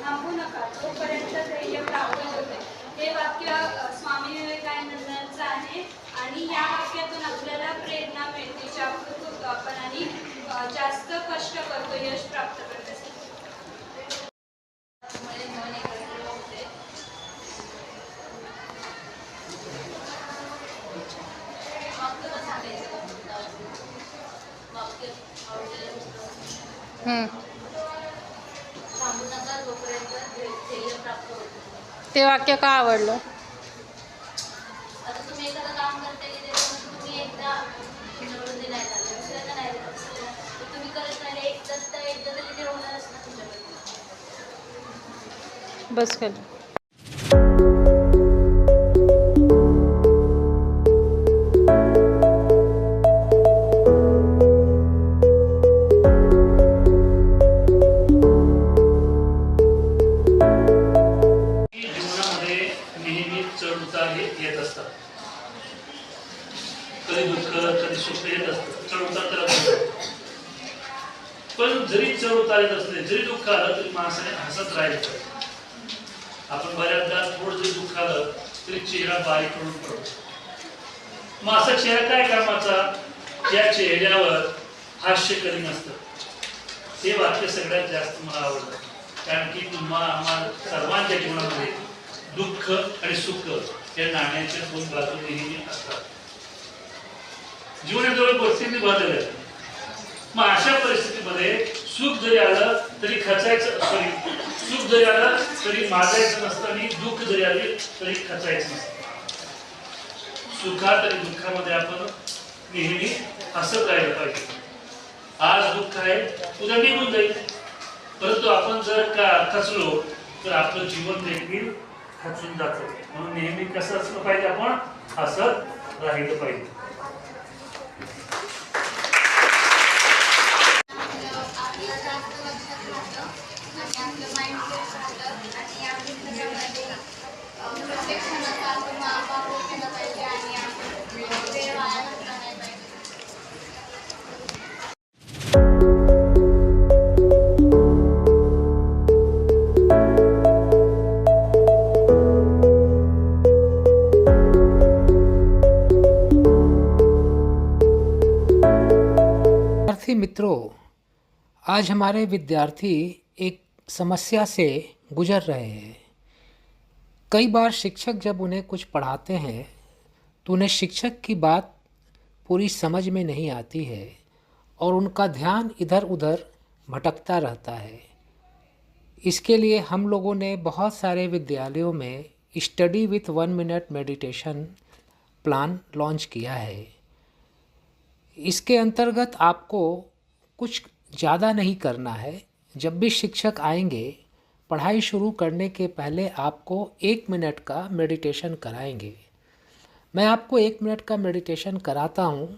थांबू नका जोपर्यंत ध्येय प्राप्त होते. हे वाक्य स्वामी विवेकानंदांचं आहे आणि या वाक्यातून आपल्याला प्रेरणा मिळते, जागृत होतो आपण आणि जास्त कष्ट करतो यश प्राप्त करण्यासाठी. ते वाक्य का आवडलं? आता तुम्ही एखादं काम करता की तुम्ही एकदा निवडून नाही झालं, दुसऱ्यांदा नाही झालं, तर तुम्ही करत राहिले एकदा तरी ते होणारच ना तुमच्याकडे. बस कर. येत असतात. कधी दुःख कधी सुख येत असतं, चढ उतार करत असतात. पण जरी चढ उतार येत असले, जरी दुःख आलं तरी माणसाने हसत राहिलं पाहिजे. आपण बऱ्याचदा थोडं जरी दुःख आलं तरी चेहरा बारीक करून पडतो. मग असा चेहरा काय कामाचा ज्या चेहऱ्यावर हास्य कधी नसतं. हे वाक्य सगळ्यात जास्त मला आवडतं, कारण की आम्हाला सर्वांच्या जीवनामध्ये दुःख आणि सुख या नाण्याच्या दोन बाजू नेहमी असतात. जीवनाजवळ गोष्टींनी बदलल्या. मग अशा परिस्थितीमध्ये सुख जरी आलं तरी खचायचं, सुख जरी आलं तरी माजायचं नसतं आणि दुःख जरी आले तरी खचायचं नसतं. सुखात आणि दुःखामध्ये आपण नेहमी हसत राहिलं पाहिजे. आज दुःख आहे, उद्या निघून जाईल, परंतु आपण जर का खचलो तर आपलं जीवन देखील खचून जातं. म्हणून नेहमी कसं असलं पाहिजे, आपण हसत राहिलं पाहिजे. मित्रों, आज हमारे विद्यार्थी एक समस्या से गुजर रहे हैं। कई बार शिक्षक जब उन्हें कुछ पढ़ाते हैं तो उन्हें शिक्षक की बात पूरी समझ में नहीं आती है और उनका ध्यान इधर उधर भटकता रहता है। इसके लिए हम लोगों ने बहुत सारे विद्यालयों में study with 1 minute meditation plan launch किया है। इसके अंतर्गत आपको कुछ ज़्यादा नहीं करना है। जब भी शिक्षक आएंगे पढ़ाई शुरू करने के पहले आपको 1 मिनट का मेडिटेशन कराएंगे। मैं आपको 1 मिनट का मेडिटेशन कराता हूँ।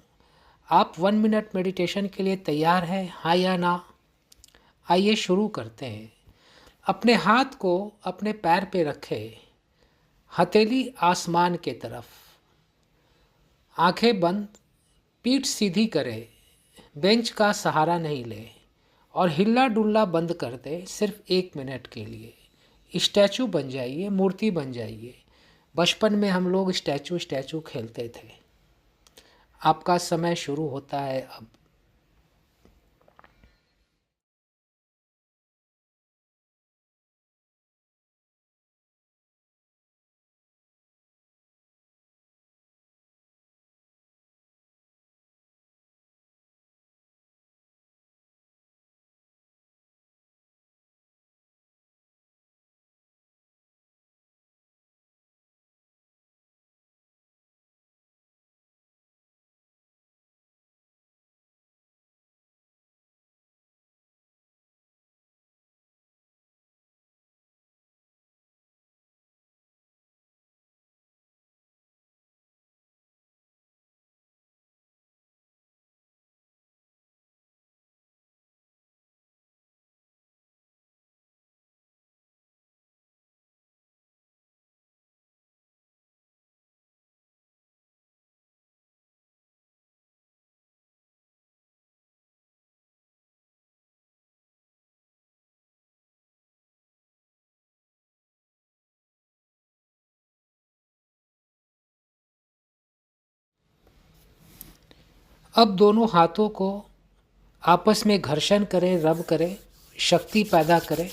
आप 1 मिनट मेडिटेशन के लिए तैयार हैं, हाँ या ना? आइए शुरू करते हैं। अपने हाथ को अपने पैर पे रखें, हथेली आसमान के तरफ, आंखें बंद, पीठ सीधी करें, बेंच का सहारा नहीं लें और हिल्ला डुल्ला बंद कर दें। सिर्फ 1 मिनट के लिए स्टैचू बन जाइए, मूर्ति बन जाइए। बचपन में हम लोग स्टैचू खेलते थे। आपका समय शुरू होता है अब। अब दोनों हाथों को आपस में घर्षण करें, रब करें, शक्ति पैदा करें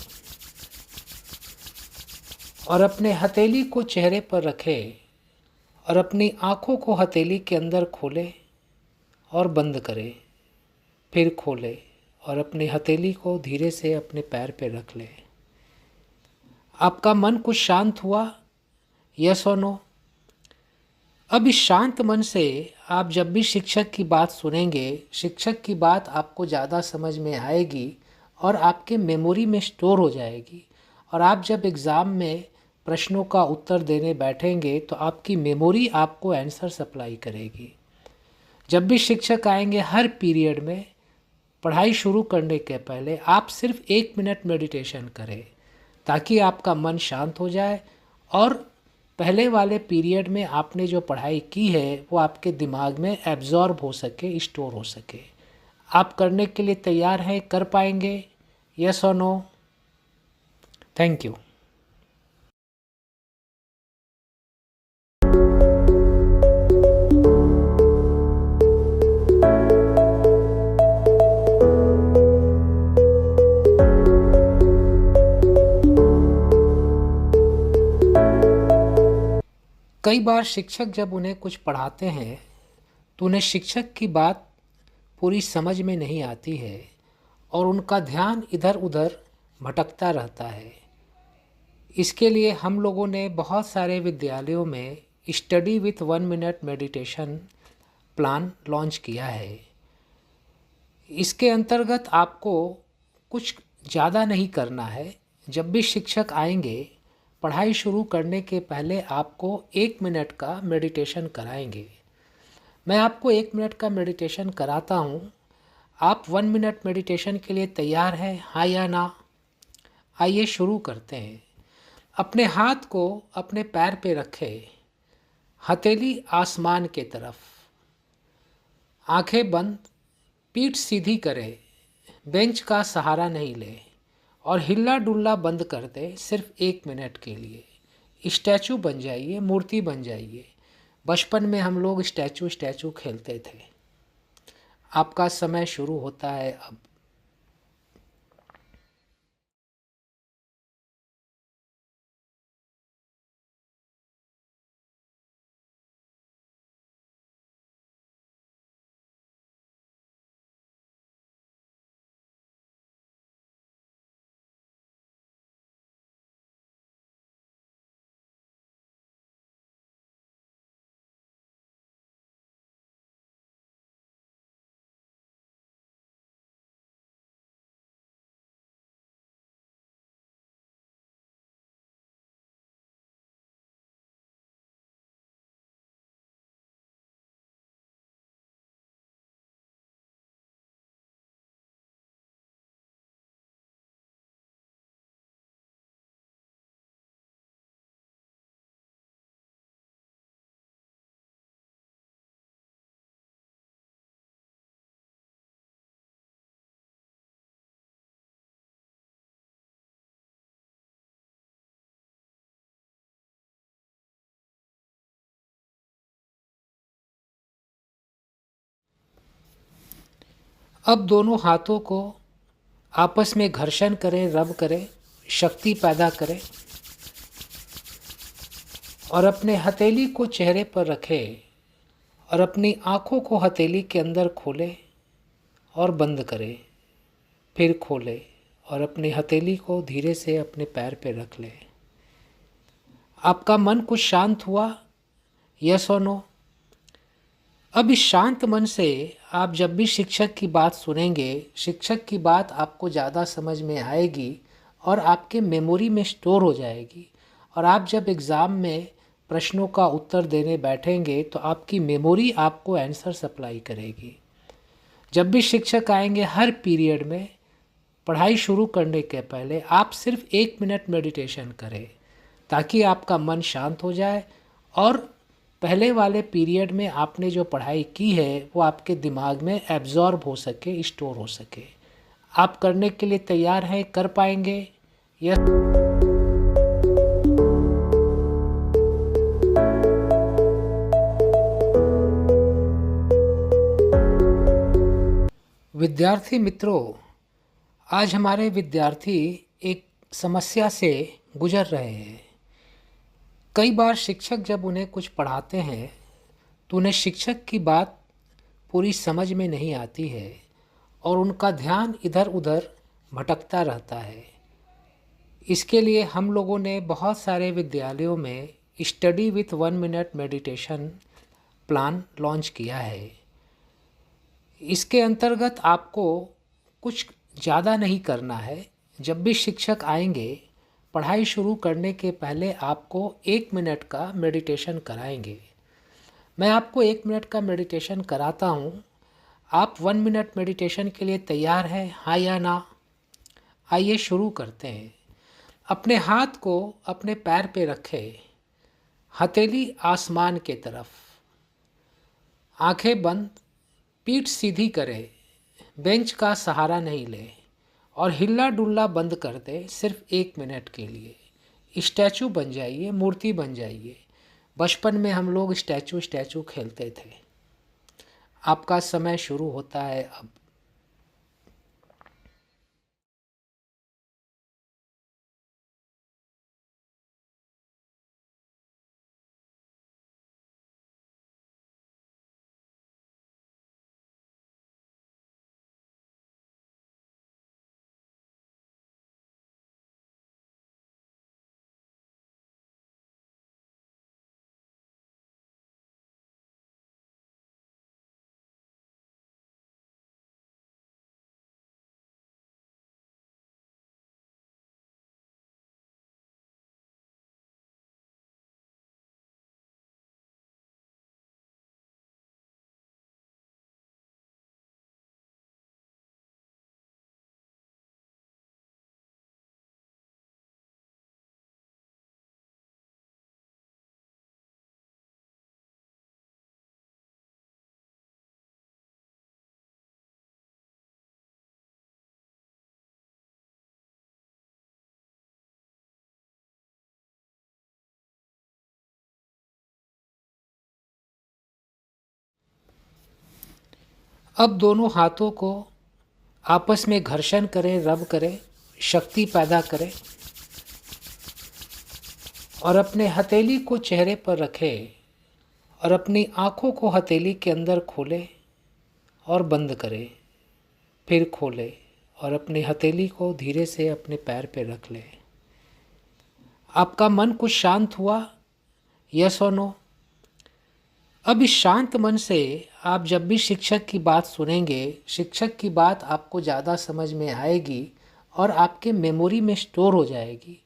और अपने हथेली को चेहरे पर रखें और अपनी आँखों को हथेली के अंदर खोलें और बंद करें, फिर खोलें और अपनी हथेली को धीरे से अपने पैर पे रख लें। आपका मन कुछ शांत हुआ? यस और नो? अब इस शांत मन से आप जब भी शिक्षक की बात सुनेंगे, शिक्षक की बात आपको ज़्यादा समझ में आएगी और आपके मेमोरी में स्टोर हो जाएगी। और आप जब एग्ज़ाम में प्रश्नों का उत्तर देने बैठेंगे तो आपकी मेमोरी आपको आंसर सप्लाई करेगी। जब भी शिक्षक आएंगे हर पीरियड में पढ़ाई शुरू करने के पहले आप सिर्फ 1 मिनट मेडिटेशन करें ताकि आपका मन शांत हो जाए और पहले वाले पीरियड में आपने जो पढ़ाई की है वो आपके दिमाग में एब्जॉर्ब हो सके, स्टोर हो सके। आप करने के लिए तैयार हैं? कर पाएंगे? यस और नो? Thank you. कई बार शिक्षक जब उन्हें कुछ पढ़ाते हैं तो उन्हें शिक्षक की बात पूरी समझ में नहीं आती है और उनका ध्यान इधर उधर भटकता रहता है। इसके लिए हम लोगों ने बहुत सारे विद्यालयों में study with 1 minute meditation plan launch किया है। इसके अंतर्गत आपको कुछ ज़्यादा नहीं करना है। जब भी शिक्षक आएंगे पढ़ाई शुरू करने के पहले आपको 1 मिनट का मेडिटेशन कराएंगे। मैं आपको 1 मिनट का मेडिटेशन कराता हूँ। आप 1 मिनट मेडिटेशन के लिए तैयार हैं? हाँ या ना? आइए शुरू करते हैं। अपने हाथ को अपने पैर पे रखें, हथेली आसमान के तरफ, आंखें बंद, पीठ सीधी करें, बेंच का सहारा नहीं लें और हिल्ला डुल्ला बंद कर दें। सिर्फ 1 मिनट के लिए स्टैचू बन जाइए, मूर्ति बन जाइए। बचपन में हम लोग स्टैचू खेलते थे। आपका समय शुरू होता है अब। अब दोनों हाथों को आपस में घर्षण करें, रब करें, शक्ति पैदा करें और अपने हथेली को चेहरे पर रखें और अपनी आँखों को हथेली के अंदर खोलें और बंद करें, फिर खोलें और अपनी हथेली को धीरे से अपने पैर पे रख लें। आपका मन कुछ शांत हुआ? यस और नो? अब इस शांत मन से आप जब भी शिक्षक की बात सुनेंगे, शिक्षक की बात आपको ज़्यादा समझ में आएगी और आपके मेमोरी में स्टोर हो जाएगी। और आप जब एग्ज़ाम में प्रश्नों का उत्तर देने बैठेंगे तो आपकी मेमोरी आपको आंसर सप्लाई करेगी। जब भी शिक्षक आएंगे हर पीरियड में पढ़ाई शुरू करने के पहले आप सिर्फ 1 मिनट मेडिटेशन करें ताकि आपका मन शांत हो जाए और पहले वाले पीरियड में आपने जो पढ़ाई की है वो आपके दिमाग में एब्जॉर्ब हो सके, स्टोर हो सके। आप करने के लिए तैयार हैं? कर पाएंगे? यस। विद्यार्थी मित्रों, आज हमारे विद्यार्थी एक समस्या से गुजर रहे हैं। कई बार शिक्षक जब उन्हें कुछ पढ़ाते हैं तो उन्हें शिक्षक की बात पूरी समझ में नहीं आती है और उनका ध्यान इधर उधर भटकता रहता है। इसके लिए हम लोगों ने बहुत सारे विद्यालयों में study with 1 minute meditation plan launch किया है। इसके अंतर्गत आपको कुछ ज़्यादा नहीं करना है। जब भी शिक्षक आएंगे, पढ़ाई शुरू करने के पहले आपको 1 मिनट का मेडिटेशन कराएंगे। मैं आपको 1 मिनट का मेडिटेशन कराता हूँ। आप 1 मिनट मेडिटेशन के लिए तैयार हैं, हाँ या ना? आइए शुरू करते हैं। अपने हाथ को अपने पैर पे रखें, हथेली आसमान के तरफ, आंखें बंद, पीठ सीधी करें, बेंच का सहारा नहीं लें और हिल्ला डुल्ला बंद कर दें। सिर्फ 1 मिनट के लिए स्टैचू बन जाइए, मूर्ति बन जाइए। बचपन में हम लोग स्टैचू खेलते थे। आपका समय शुरू होता है अब। अब दोनों हाथों को आपस में घर्षण करें, रब करें, शक्ति पैदा करें और अपने हथेली को चेहरे पर रखें और अपनी आँखों को हथेली के अंदर खोलें और बंद करें, फिर खोलें और अपनी हथेली को धीरे से अपने पैर पे रख लें। आपका मन कुछ शांत हुआ? यस और नो? अब इस शांत मन से आप जब भी शिक्षक की बात सुनेंगे, शिक्षक की बात आपको ज़्यादा समझ में आएगी और आपके मेमोरी में स्टोर हो जाएगी।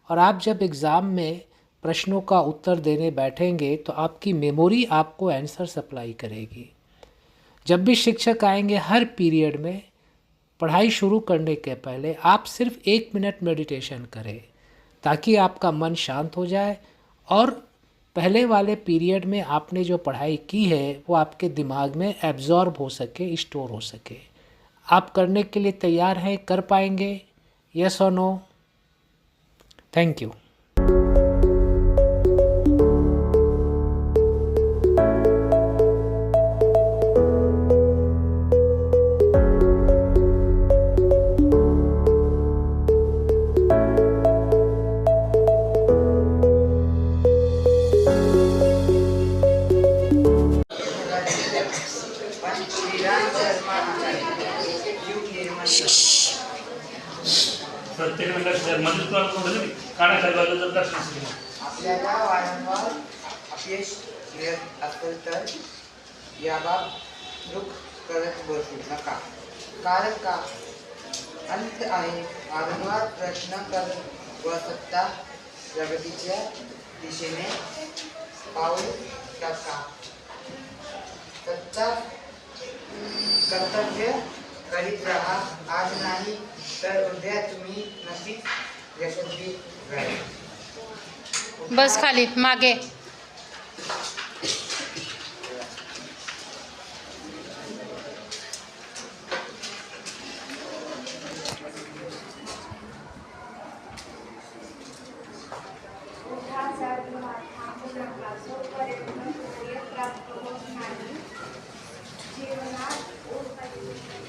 और आप जब एग्ज़ाम में प्रश्नों का उत्तर देने बैठेंगे तो आपकी मेमोरी आपको आंसर सप्लाई करेगी। जब भी शिक्षक आएंगे, हर पीरियड में पढ़ाई शुरू करने के पहले आप सिर्फ 1 मिनट मेडिटेशन करें ताकि आपका मन शांत हो जाए और पहले वाले पीरियड में आपने जो पढ़ाई की है वो आपके दिमाग में एब्जॉर्ब हो सके, स्टोर हो सके। आप करने के लिए तैयार हैं? कर पाएंगे? यस और नो? Thank you. प्रत्येक मदत कानाखाली बाजूला दर्शन आपल्याला वारंवार अपयश मिळत असेल तर याबाबत दुःख करत बसू नका, कारण का अंत आहे। वारंवार प्रश्न करत व सत्ता प्रगतीच्या दिशेने पाऊल टाका। सत्ता कर्तव्य करीत राहा। आज नाही तर उद्या तुम्ही नक्कीच यशस्वी व्हाल। बस खाली मागे।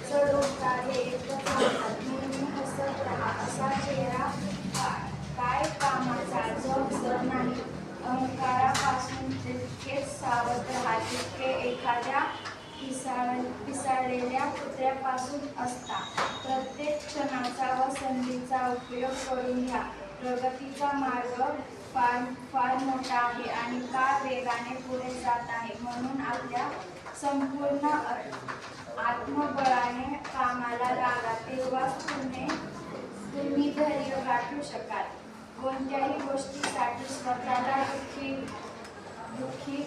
चढ आपल्यापासून असता. प्रत्येक क्षणाचा व संधीचा उपयोग करून घ्या. प्रगतीचा मार्ग फार फार मोठा आहे आणि काळ वेगाने पुढे जात आहे. म्हणून आपल्या संपूर्ण आत्मबळाने कामाला लागा. तेव्हाच तुम्ही धैर्य गाठू शकाल. कोणत्याही गोष्टीसाठी स्वतःला दुःखी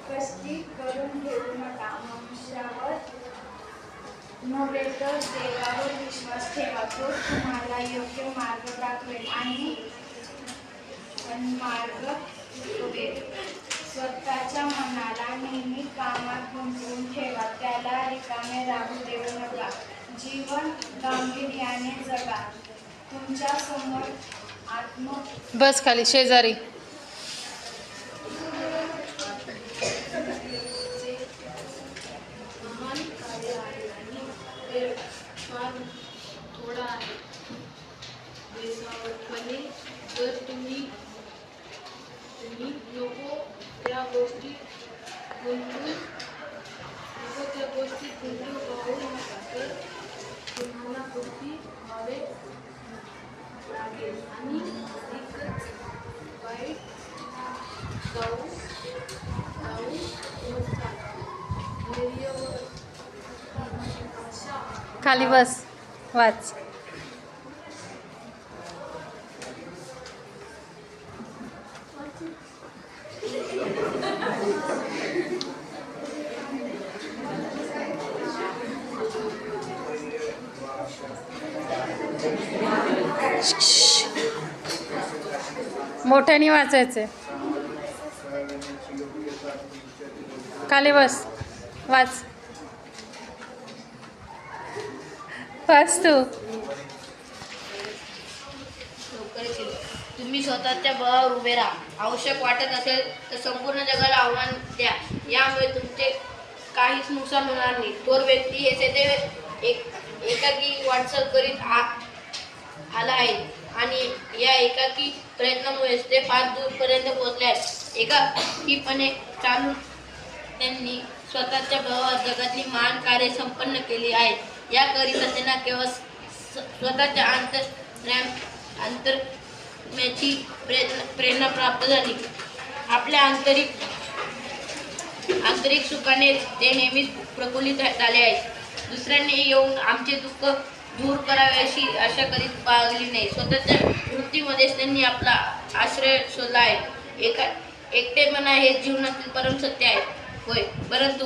कष्टी करून घेऊ नका. मनुष्यावर नव्हे तर देवावर विश्वास ठेवा. तो तुम्हाला योग्य मार्ग दाखवेल आणि मार्ग दाखवेल. स्वतःच्या मनाला नेहमी कामात गुंतवून ठेवा. त्याला रिकामे राहू देऊ नका. जीवन गांभीर्याने जगा. तुमच्या समोर बस खाली शेजारी. महान कार्य आहे आणि वेळ फार थोडा आहे. बेसावधपणे जर तुम्ही नको त्या गोष्टीत गुंतून पाहू नका, तर तुम्हाला दुःखी व्हावे लागेल आणि अधिकच वाईट जाऊ नका. धैर्य व आशा खाली बस, वाच. मोठ्याने वाचायचे. खाली बस, वाच. वाच तू. तुम्ही स्वतःच्या बळावर उभे राहा. आवश्यक वाटत असेल तर संपूर्ण जगाला आव्हान द्या. यामुळे तुमचे काहीच नुकसान होणार नाही. थोर व्यक्ती हे सदैव एकाकी वाटचाल करीत आला आहे आणि या एकाकी प्रयत्नामुळेच ते फार दूरपर्यंत पोहोचले आहेत. एकाकीपणे चालून त्यांनी स्वतःच्या बळावर जगातली महान कार्य संपन्न केली आहेत. याकरिता त्यांना केवळ स्वतःच्या अंतर्म्याची प्रेरणा प्राप्त झाली. आपल्या आंतरिक सुखाने ते नेहमीच प्रफुल्लित झाले आहेत. दुसऱ्यांनी येऊन आमचे दुःख दूर करावे अशी आशा करीत बाळगली नाही. स्वतःच्या वृत्तीमध्येच त्यांनी आपला आश्रय शोधला आहे. एकटेपणा हे जीवनातील परम सत्य आहे होय, परंतु